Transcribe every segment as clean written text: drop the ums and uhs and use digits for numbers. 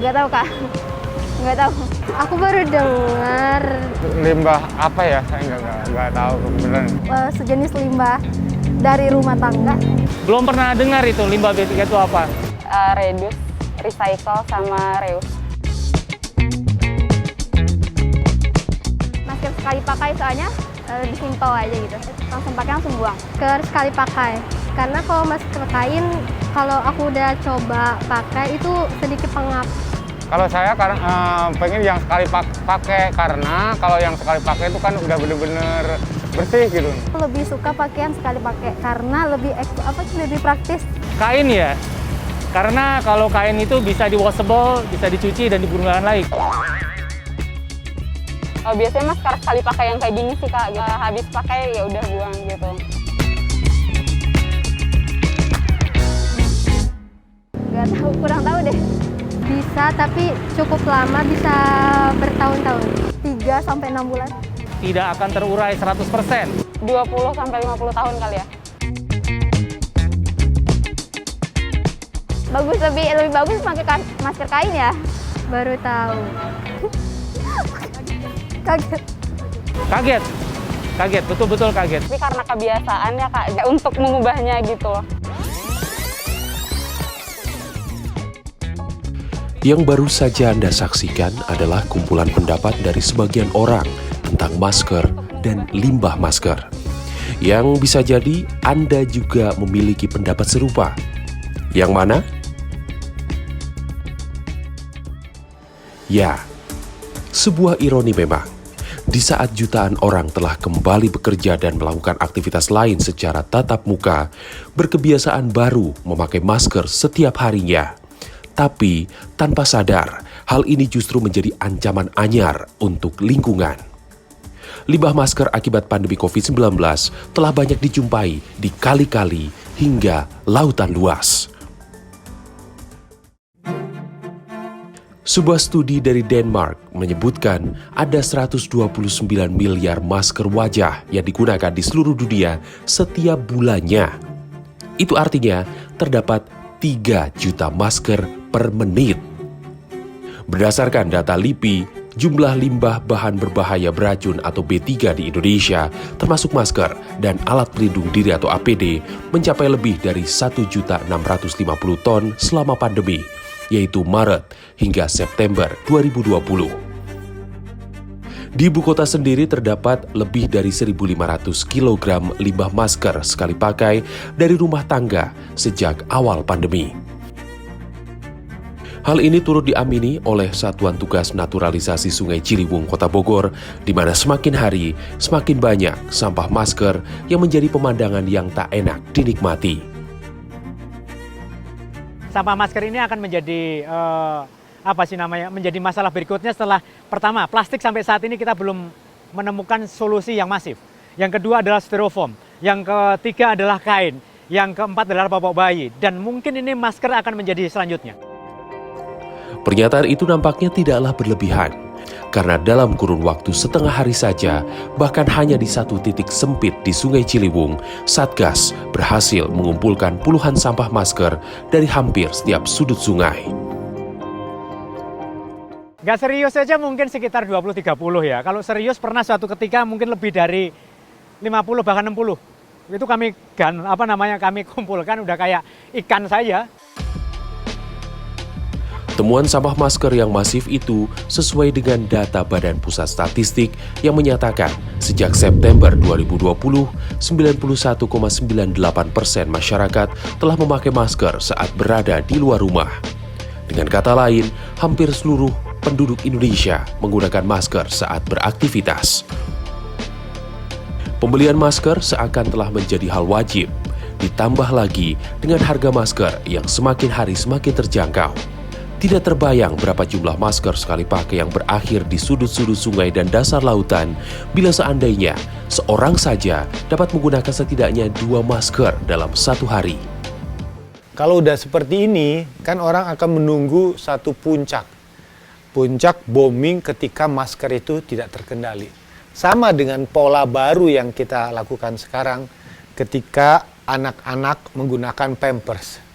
Nggak tahu, Kak. Nggak tahu. Aku baru dengar Limbah apa ya? Saya nggak tahu beneran. sejenis limbah dari rumah tangga. Belum pernah dengar itu limbah B3 itu apa? Reduce, recycle, sama reuse. Masker sekali pakai soalnya lebih simpel aja gitu. Langsung pakai, langsung buang. Masker sekali pakai. Karena kalau masker kain, kalau aku udah coba pakai itu sedikit pengap. Kalau saya karena pengen yang sekali pakai karena kalau yang sekali pakai itu kan udah bener-bener bersih gitu. Lebih suka pakaian sekali pakai karena lebih praktis. Kain ya? Karena kalau kain itu bisa di-washable, bisa dicuci dan digunakan lagi. Biasanya masker sekali pakai yang kayak gini sih, Kak. Habis pakai ya udah buang gitu. Nggak tahu, kurang tahu deh. Bisa, tapi cukup lama, bisa bertahun-tahun. 3-6 bulan. Tidak akan terurai 100%. 20-50 tahun kali ya. Bagus, lebih bagus pakai masker kain ya. Baru tahu. Kaget. Kaget, betul-betul kaget. Tapi karena kebiasaan ya, Kak, untuk mengubahnya gitu loh. Yang baru saja Anda saksikan adalah kumpulan pendapat dari sebagian orang tentang masker dan limbah masker. Yang bisa jadi Anda juga memiliki pendapat serupa. Yang mana? Ya, sebuah ironi memang. Di saat jutaan orang telah kembali bekerja dan melakukan aktivitas lain secara tatap muka, berkebiasaan baru memakai masker setiap harinya. Tapi tanpa sadar, hal ini justru menjadi ancaman anyar untuk lingkungan. Limbah masker akibat pandemi COVID-19 telah banyak dijumpai di kali-kali hingga lautan luas. Sebuah studi dari Denmark menyebutkan ada 129 miliar masker wajah yang digunakan di seluruh dunia setiap bulannya. Itu artinya terdapat 3 juta masker per menit. Berdasarkan data LIPI, jumlah limbah bahan berbahaya beracun atau B3 di Indonesia, termasuk masker dan alat pelindung diri atau APD, mencapai lebih dari 1.650 ton selama pandemi, yaitu Maret hingga September 2020. Di ibu kota sendiri terdapat lebih dari 1.500 kg limbah masker sekali pakai dari rumah tangga sejak awal pandemi. Hal ini turut diamini oleh Satuan Tugas Naturalisasi Sungai Ciliwung, Kota Bogor, di mana semakin hari semakin banyak sampah masker yang menjadi pemandangan yang tak enak dinikmati. Sampah masker ini akan menjadi menjadi masalah berikutnya setelah pertama, plastik sampai saat ini kita belum menemukan solusi yang masif. Yang kedua adalah styrofoam, yang ketiga adalah kain, yang keempat adalah popok bayi, dan mungkin ini masker akan menjadi selanjutnya. Pernyataan itu nampaknya tidaklah berlebihan, karena dalam kurun waktu setengah hari saja, bahkan hanya di satu titik sempit di Sungai Ciliwung, Satgas berhasil mengumpulkan puluhan sampah masker dari hampir setiap sudut sungai. Nggak serius saja mungkin sekitar 20-30 ya. Kalau serius pernah suatu ketika mungkin lebih dari 50 bahkan 60. Itu kami kumpulkan udah kayak ikan saja. Temuan sampah masker yang masif itu sesuai dengan data Badan Pusat Statistik yang menyatakan sejak September 2020, 91,98% masyarakat telah memakai masker saat berada di luar rumah. Dengan kata lain, hampir seluruh penduduk Indonesia menggunakan masker saat beraktivitas. Pembelian masker seakan telah menjadi hal wajib, ditambah lagi dengan harga masker yang semakin hari semakin terjangkau. Tidak terbayang berapa jumlah masker sekali pakai yang berakhir di sudut-sudut sungai dan dasar lautan bila seandainya seorang saja dapat menggunakan setidaknya 2 masker dalam satu hari. Kalau udah seperti ini, kan orang akan menunggu satu puncak. Puncak booming ketika masker itu tidak terkendali. Sama dengan pola baru yang kita lakukan sekarang ketika anak-anak menggunakan Pampers.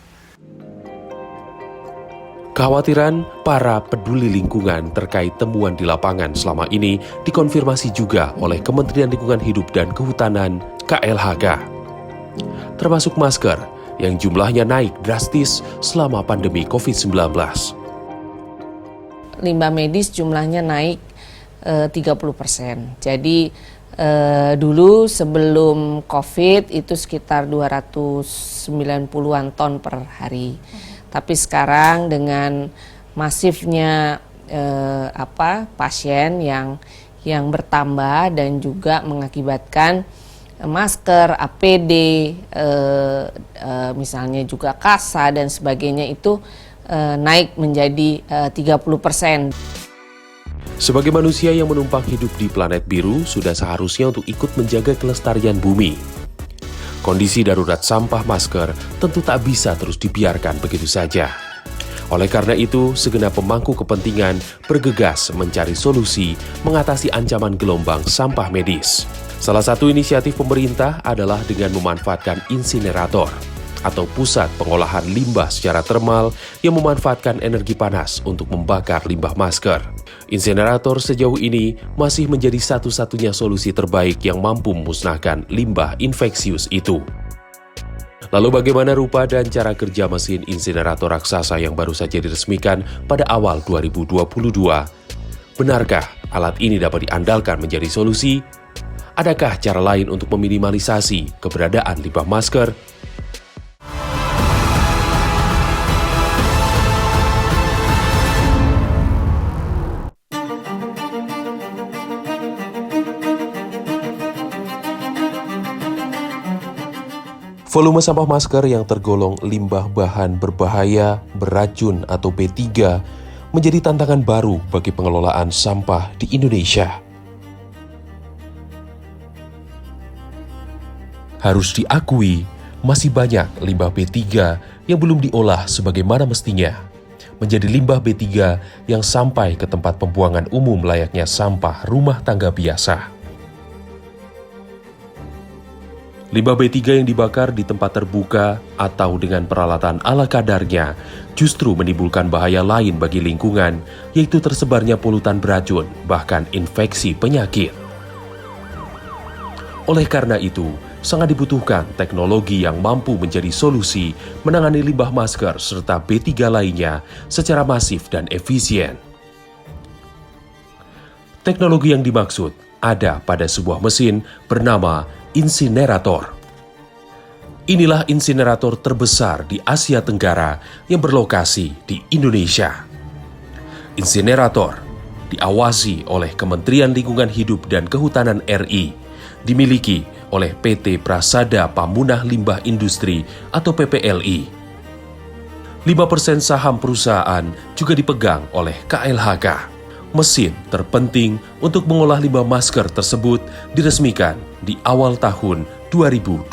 Kekhawatiran para peduli lingkungan terkait temuan di lapangan selama ini dikonfirmasi juga oleh Kementerian Lingkungan Hidup dan Kehutanan (KLHK). Termasuk masker yang jumlahnya naik drastis selama pandemi COVID-19. Limbah medis jumlahnya naik 30%. Jadi dulu sebelum COVID itu sekitar 290-an ton per hari. Tapi sekarang dengan masifnya pasien yang bertambah dan juga mengakibatkan masker, APD, misalnya juga kasa dan sebagainya itu naik menjadi 30%. Sebagai manusia yang menumpang hidup di planet biru, sudah seharusnya untuk ikut menjaga kelestarian bumi. Kondisi darurat sampah masker tentu tak bisa terus dibiarkan begitu saja. Oleh karena itu, segenap pemangku kepentingan bergegas mencari solusi mengatasi ancaman gelombang sampah medis. Salah satu inisiatif pemerintah adalah dengan memanfaatkan insinerator atau pusat pengolahan limbah secara termal yang memanfaatkan energi panas untuk membakar limbah masker. Insinerator sejauh ini masih menjadi satu-satunya solusi terbaik yang mampu memusnahkan limbah infeksius itu. Lalu bagaimana rupa dan cara kerja mesin insinerator raksasa yang baru saja diresmikan pada awal 2022? Benarkah alat ini dapat diandalkan menjadi solusi? Adakah cara lain untuk meminimalisasi keberadaan limbah masker? Volume sampah masker yang tergolong limbah bahan berbahaya, beracun atau B3 menjadi tantangan baru bagi pengelolaan sampah di Indonesia. Harus diakui, masih banyak limbah B3 yang belum diolah sebagaimana mestinya, menjadi limbah B3 yang sampai ke tempat pembuangan umum layaknya sampah rumah tangga biasa. Limbah B3 yang dibakar di tempat terbuka atau dengan peralatan ala kadarnya justru menimbulkan bahaya lain bagi lingkungan, yaitu tersebarnya polutan beracun, bahkan infeksi penyakit. Oleh karena itu, sangat dibutuhkan teknologi yang mampu menjadi solusi menangani limbah masker serta B3 lainnya secara masif dan efisien. Teknologi yang dimaksud ada pada sebuah mesin bernama insinerator. Inilah insinerator terbesar di Asia Tenggara yang berlokasi di Indonesia. Insinerator diawasi oleh Kementerian Lingkungan Hidup dan Kehutanan RI, dimiliki oleh PT Prasada Pamunah Limbah Industri atau PPLI. 5% saham perusahaan juga dipegang oleh KLHK. Mesin terpenting untuk mengolah limbah masker tersebut diresmikan di awal tahun 2022.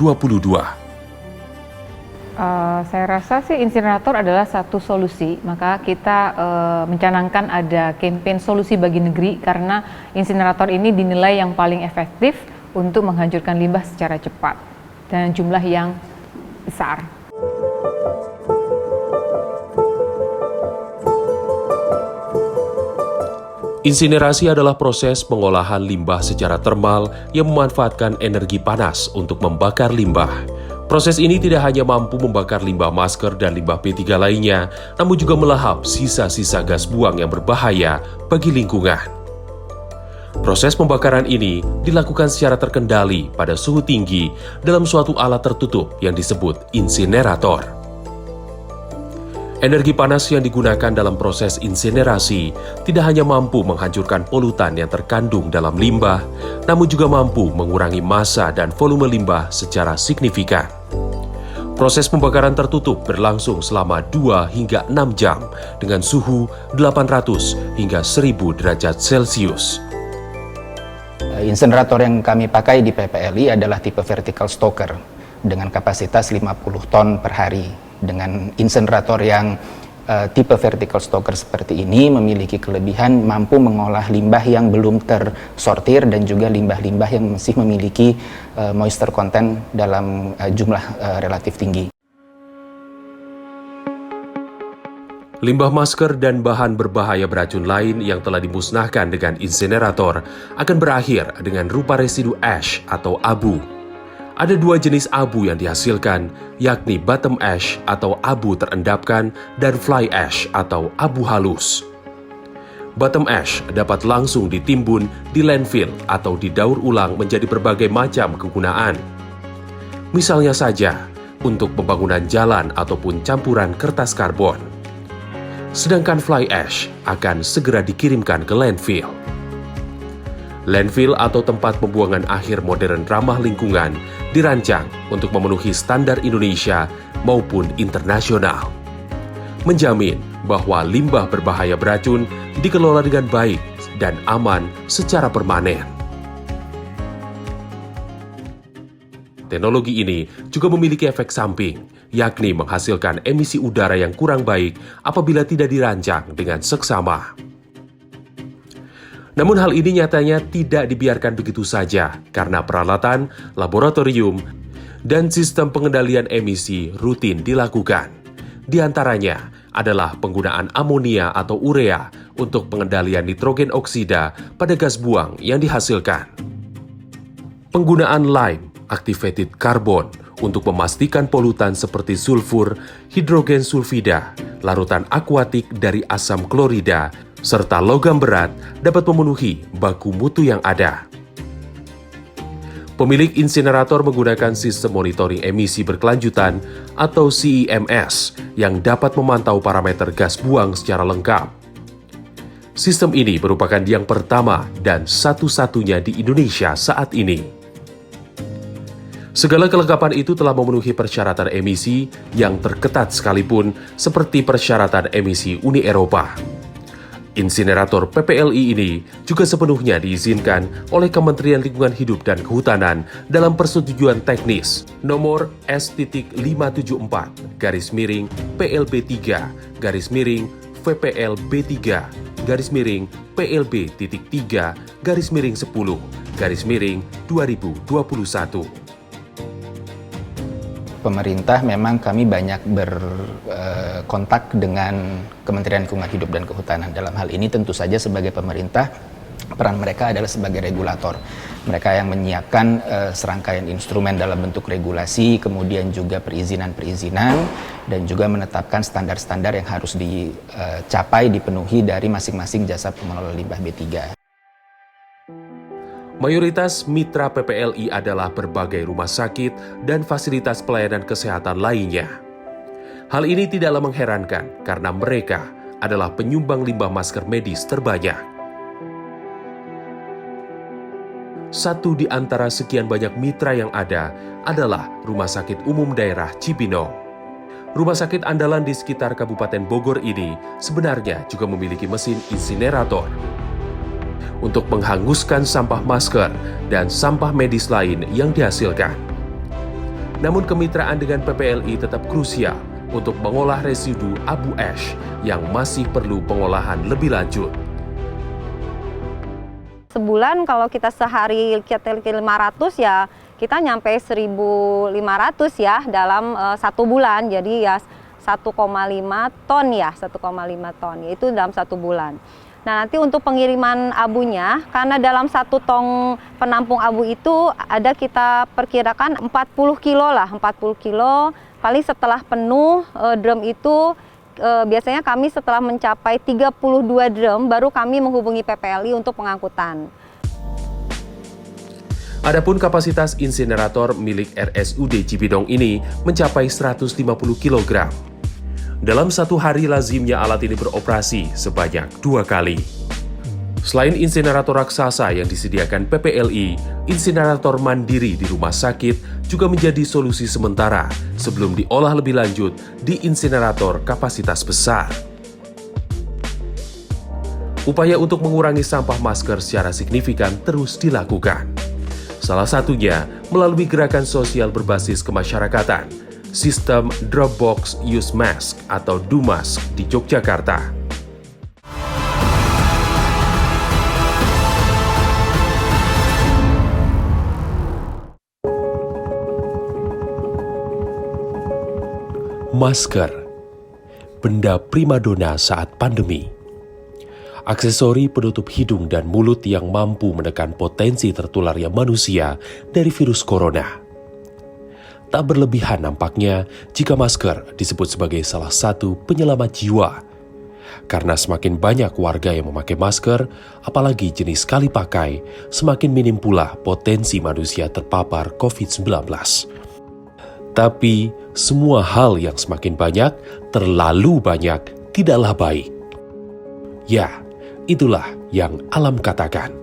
Saya rasa sih insinerator adalah satu solusi, maka kita mencanangkan ada campaign solusi bagi negeri karena insinerator ini dinilai yang paling efektif untuk menghancurkan limbah secara cepat dan jumlah yang besar. Insinerasi adalah proses pengolahan limbah secara termal yang memanfaatkan energi panas untuk membakar limbah. Proses ini tidak hanya mampu membakar limbah masker dan limbah B3 lainnya, namun juga melahap sisa-sisa gas buang yang berbahaya bagi lingkungan. Proses pembakaran ini dilakukan secara terkendali pada suhu tinggi dalam suatu alat tertutup yang disebut insinerator. Energi panas yang digunakan dalam proses insinerasi tidak hanya mampu menghancurkan polutan yang terkandung dalam limbah, namun juga mampu mengurangi massa dan volume limbah secara signifikan. Proses pembakaran tertutup berlangsung selama 2 hingga 6 jam dengan suhu 800 hingga 1000 derajat Celcius. Insinerator yang kami pakai di PPLI adalah tipe vertical stoker dengan kapasitas 50 ton per hari. Dengan insinerator yang tipe vertical stoker seperti ini memiliki kelebihan mampu mengolah limbah yang belum tersortir dan juga limbah-limbah yang masih memiliki moisture content dalam jumlah relatif tinggi. Limbah masker dan bahan berbahaya beracun lain yang telah dimusnahkan dengan insinerator akan berakhir dengan rupa residu ash atau abu. Ada dua jenis abu yang dihasilkan, yakni bottom ash atau abu terendapkan dan fly ash atau abu halus. Bottom ash dapat langsung ditimbun di landfill atau didaur ulang menjadi berbagai macam kegunaan. Misalnya saja, untuk pembangunan jalan ataupun campuran kertas karbon. Sedangkan fly ash akan segera dikirimkan ke landfill. Landfill atau tempat pembuangan akhir modern ramah lingkungan dirancang untuk memenuhi standar Indonesia maupun internasional. Menjamin bahwa limbah berbahaya beracun dikelola dengan baik dan aman secara permanen. Teknologi ini juga memiliki efek samping, yakni menghasilkan emisi udara yang kurang baik apabila tidak dirancang dengan seksama. Namun hal ini nyatanya tidak dibiarkan begitu saja karena peralatan, laboratorium, dan sistem pengendalian emisi rutin dilakukan. Di antaranya adalah penggunaan amonia atau urea untuk pengendalian nitrogen oksida pada gas buang yang dihasilkan. Penggunaan lime activated carbon untuk memastikan polutan seperti sulfur, hidrogen sulfida, larutan akuatik dari asam klorida, serta logam berat dapat memenuhi baku mutu yang ada. Pemilik insinerator menggunakan sistem monitoring emisi berkelanjutan atau CEMS yang dapat memantau parameter gas buang secara lengkap. Sistem ini merupakan yang pertama dan satu-satunya di Indonesia saat ini. Segala kelengkapan itu telah memenuhi persyaratan emisi yang terketat sekalipun seperti persyaratan emisi Uni Eropa. Insinerator PPLI ini juga sepenuhnya diizinkan oleh Kementerian Lingkungan Hidup dan Kehutanan dalam persetujuan teknis nomor S-PLB3-PLB-10-PLB-3-PLB-10-2021. Pemerintah memang kami banyak berkontak dengan Kementerian Lingkungan Hidup dan Kehutanan. Dalam hal ini tentu saja sebagai pemerintah, peran mereka adalah sebagai regulator. Mereka yang menyiapkan serangkaian instrumen dalam bentuk regulasi, kemudian juga perizinan-perizinan, dan juga menetapkan standar-standar yang harus dicapai, dipenuhi dari masing-masing jasa pengelola limbah B3. Mayoritas mitra PPLI adalah berbagai rumah sakit dan fasilitas pelayanan kesehatan lainnya. Hal ini tidaklah mengherankan karena mereka adalah penyumbang limbah masker medis terbanyak. Satu di antara sekian banyak mitra yang ada adalah Rumah Sakit Umum Daerah Cibinong. Rumah sakit andalan di sekitar Kabupaten Bogor ini sebenarnya juga memiliki mesin insinerator untuk menghanguskan sampah masker dan sampah medis lain yang dihasilkan. Namun kemitraan dengan PPLI tetap krusial untuk mengolah residu abu ash yang masih perlu pengolahan lebih lanjut. Sebulan kalau kita sehari kita 500 ya kita nyampe 1.500 ya dalam 1 bulan. Jadi ya 1,5 ton ya, 1,5 ton itu dalam 1 bulan. Nah nanti untuk pengiriman abunya, karena dalam 1 tong penampung abu itu ada kita perkirakan 40 kilo lah, 40 kilo. Paling setelah penuh drum itu biasanya kami setelah mencapai 32 drum baru kami menghubungi PPLI untuk pengangkutan. Adapun kapasitas insinerator milik RSUD Cibinong ini mencapai 150 kg. Dalam 1 hari lazimnya alat ini beroperasi sebanyak 2 kali. Selain insinerator raksasa yang disediakan PPLI, insinerator mandiri di rumah sakit juga menjadi solusi sementara sebelum diolah lebih lanjut di insinerator kapasitas besar. Upaya untuk mengurangi sampah masker secara signifikan terus dilakukan. Salah satunya melalui gerakan sosial berbasis kemasyarakatan, sistem Dropbox Use Mask atau DUMASK di Yogyakarta. Masker benda primadona saat pandemi. Aksesori penutup hidung dan mulut yang mampu menekan potensi tertularnya manusia dari virus corona. Tak berlebihan nampaknya jika masker disebut sebagai salah satu penyelamat jiwa. Karena semakin banyak warga yang memakai masker, apalagi jenis sekali pakai, semakin minim pula potensi manusia terpapar COVID-19. Tapi semua hal yang semakin banyak, terlalu banyak, tidaklah baik. Ya, itulah yang alam katakan.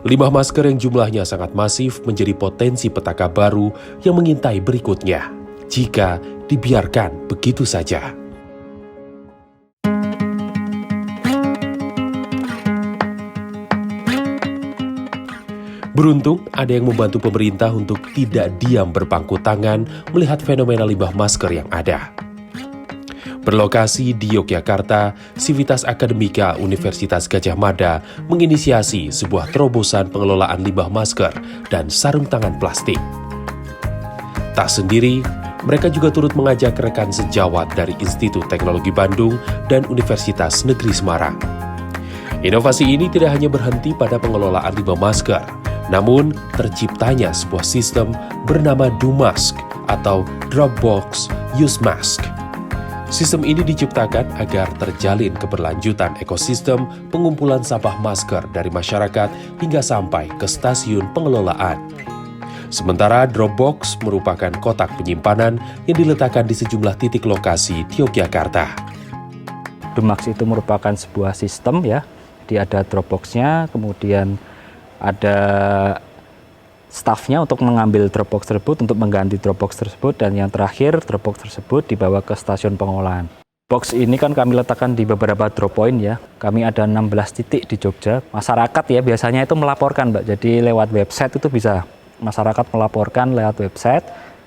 Limbah masker yang jumlahnya sangat masif menjadi potensi petaka baru yang mengintai berikutnya jika dibiarkan begitu saja. Beruntung ada yang membantu pemerintah untuk tidak diam berpangku tangan melihat fenomena limbah masker yang ada. Berlokasi di Yogyakarta, Civitas Akademika Universitas Gadjah Mada menginisiasi sebuah terobosan pengelolaan limbah masker dan sarung tangan plastik. Tak sendiri, mereka juga turut mengajak rekan sejawat dari Institut Teknologi Bandung dan Universitas Negeri Semarang. Inovasi ini tidak hanya berhenti pada pengelolaan limbah masker, namun terciptanya sebuah sistem bernama DoMask atau Dropbox Use Mask. Sistem ini diciptakan agar terjalin keberlanjutan ekosistem pengumpulan sampah masker dari masyarakat hingga sampai ke stasiun pengelolaan. Sementara Dropbox merupakan kotak penyimpanan yang diletakkan di sejumlah titik lokasi di Yogyakarta. DoMask itu merupakan sebuah sistem ya, jadi ada Dropbox-nya, kemudian ada stafnya untuk mengambil Dropbox tersebut, untuk mengganti Dropbox tersebut, dan yang terakhir Dropbox tersebut dibawa ke stasiun pengolahan. Box ini kan kami letakkan di beberapa drop point ya. Kami ada 16 titik di Jogja. Masyarakat ya biasanya itu melaporkan Mbak. Jadi lewat website itu bisa masyarakat melaporkan lewat website.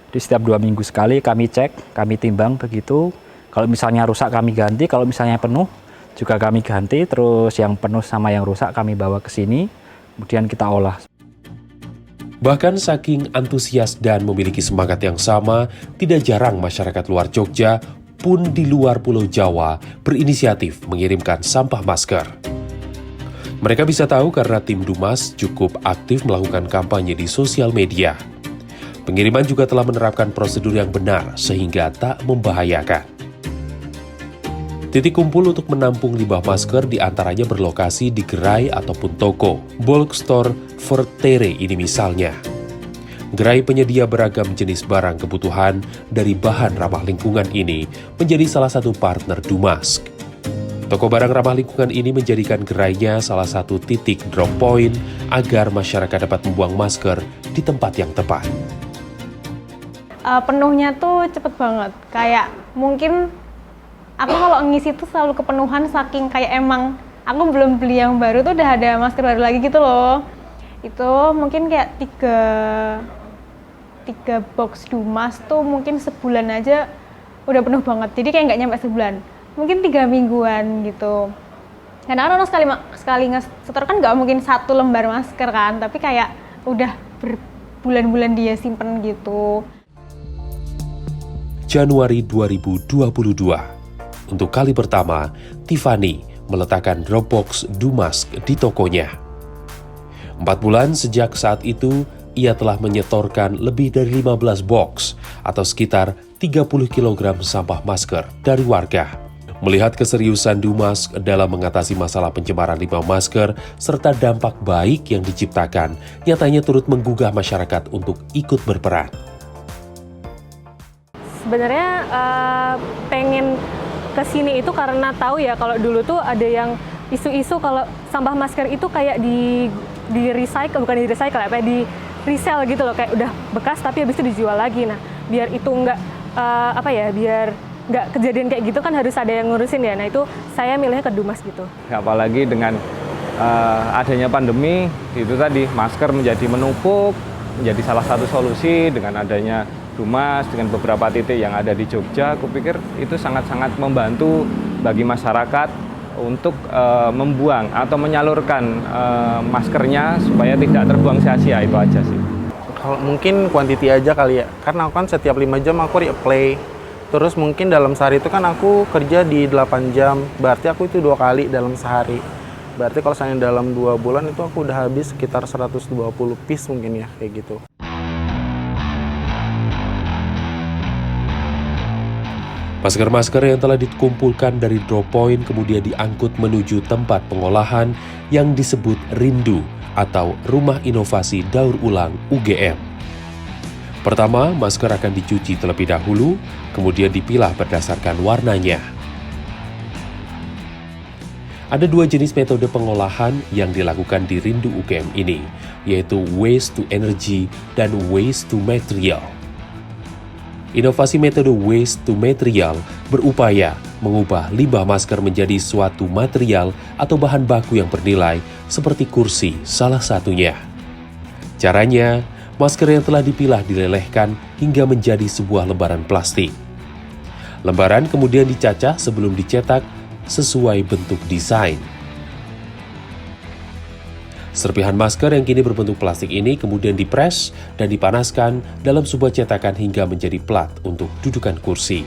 Di setiap 2 minggu sekali kami cek, kami timbang begitu. Kalau misalnya rusak kami ganti, kalau misalnya penuh juga kami ganti. Terus yang penuh sama yang rusak kami bawa ke sini, kemudian kita olah. Bahkan saking antusias dan memiliki semangat yang sama, tidak jarang masyarakat luar Jogja pun di luar Pulau Jawa berinisiatif mengirimkan sampah masker. Mereka bisa tahu karena tim Dumas cukup aktif melakukan kampanye di sosial media. Pengiriman juga telah menerapkan prosedur yang benar sehingga tak membahayakan. Titik kumpul untuk menampung limbah masker diantaranya berlokasi di gerai ataupun toko, bulk store Vertere ini misalnya. Gerai penyedia beragam jenis barang kebutuhan dari bahan ramah lingkungan ini menjadi salah satu partner DoMask. Toko barang ramah lingkungan ini menjadikan gerainya salah satu titik drop point agar masyarakat dapat membuang masker di tempat yang tepat. Penuhnya tuh cepet banget, kayak mungkin aku kalau ngisi tuh selalu kepenuhan saking kayak emang aku belum beli yang baru tuh udah ada masker baru lagi gitu loh. Itu mungkin kayak 3 box DoMask tuh mungkin sebulan aja udah penuh banget. Jadi kayak nggak nyampe sebulan, mungkin 3 mingguan gitu. Karena orang sekali nge-store kan nggak mungkin 1 lembar masker kan, tapi kayak udah berbulan-bulan dia simpen gitu. Januari 2022. Untuk kali pertama, Tiffany meletakkan Dropbox DoMask di tokonya. 4 bulan sejak saat itu, ia telah menyetorkan lebih dari 15 box atau sekitar 30 kg sampah masker dari warga. Melihat keseriusan DoMask dalam mengatasi masalah pencemaran limbah masker serta dampak baik yang diciptakan, nyatanya turut menggugah masyarakat untuk ikut berperan. Sebenarnya pengen kesini itu karena tahu ya kalau dulu tuh ada yang isu-isu kalau sampah masker itu kayak di recycle, bukan di recycle apa di resell gitu loh, kayak udah bekas tapi habis itu dijual lagi. Nah biar itu nggak biar nggak kejadian kayak gitu kan harus ada yang ngurusin ya. Nah itu saya milihnya ke DoMask gitu. Apalagi dengan adanya pandemi itu tadi masker menjadi menumpuk, menjadi salah satu solusi. Dengan adanya DoMask dengan beberapa titik yang ada di Jogja, aku pikir itu sangat-sangat membantu bagi masyarakat untuk membuang atau menyalurkan maskernya supaya tidak terbuang sia-sia, itu aja sih. Kalau mungkin quantity aja kali ya, karena aku kan setiap 5 jam aku reapply Terus mungkin dalam sehari itu kan aku kerja di 8 jam, berarti aku itu 2 kali dalam sehari. Berarti kalau misalnya dalam 2 bulan itu aku udah habis sekitar 120 piece mungkin ya, kayak gitu. Masker-masker yang telah dikumpulkan dari drop point kemudian diangkut menuju tempat pengolahan yang disebut Rindu atau Rumah Inovasi Daur Ulang UGM. Pertama, masker akan dicuci terlebih dahulu, kemudian dipilah berdasarkan warnanya. Ada 2 jenis metode pengolahan yang dilakukan di Rindu UGM ini, yaitu waste to energy dan waste to material. Inovasi metode waste to material berupaya mengubah limbah masker menjadi suatu material atau bahan baku yang bernilai seperti kursi salah satunya. Caranya, masker yang telah dipilah dilelehkan hingga menjadi sebuah lembaran plastik. Lembaran kemudian dicacah sebelum dicetak sesuai bentuk desain. Serpihan masker yang kini berbentuk plastik ini kemudian dipres dan dipanaskan dalam sebuah cetakan hingga menjadi plat untuk dudukan kursi.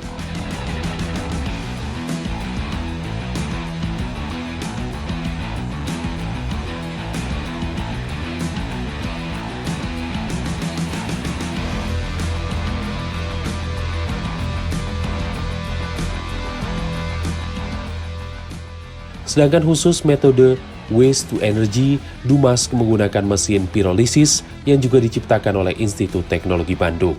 Sedangkan khusus metode waste to energy, Dumask menggunakan mesin pirolisis yang juga diciptakan oleh Institut Teknologi Bandung.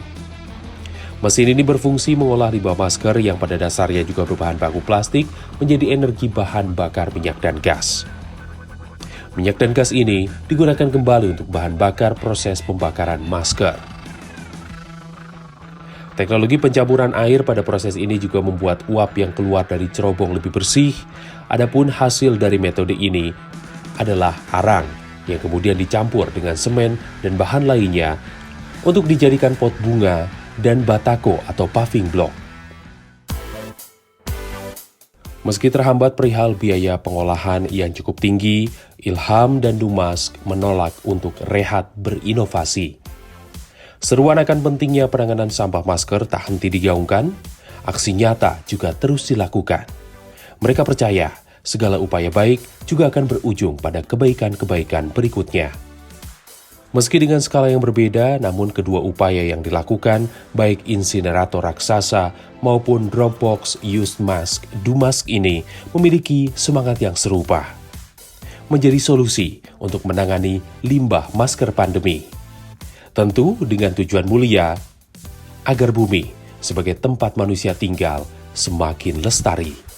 Mesin ini berfungsi mengolah limbah masker yang pada dasarnya juga berbahan baku plastik menjadi energi bahan bakar minyak dan gas. Minyak dan gas ini digunakan kembali untuk bahan bakar proses pembakaran masker. Teknologi pencampuran air pada proses ini juga membuat uap yang keluar dari cerobong lebih bersih. Adapun hasil dari metode ini adalah arang yang kemudian dicampur dengan semen dan bahan lainnya untuk dijadikan pot bunga dan batako atau paving block. Meski terhambat perihal biaya pengolahan yang cukup tinggi, Ilham dan Dumask menolak untuk rehat berinovasi. Seruan akan pentingnya penanganan sampah masker tak henti digaungkan, aksi nyata juga terus dilakukan. Mereka percaya segala upaya baik juga akan berujung pada kebaikan-kebaikan berikutnya. Meski dengan skala yang berbeda, namun kedua upaya yang dilakukan, baik insinerator raksasa maupun Dropbox Used Mask Dumask ini memiliki semangat yang serupa. Menjadi solusi untuk menangani limbah masker pandemi. Tentu dengan tujuan mulia, agar bumi sebagai tempat manusia tinggal semakin lestari.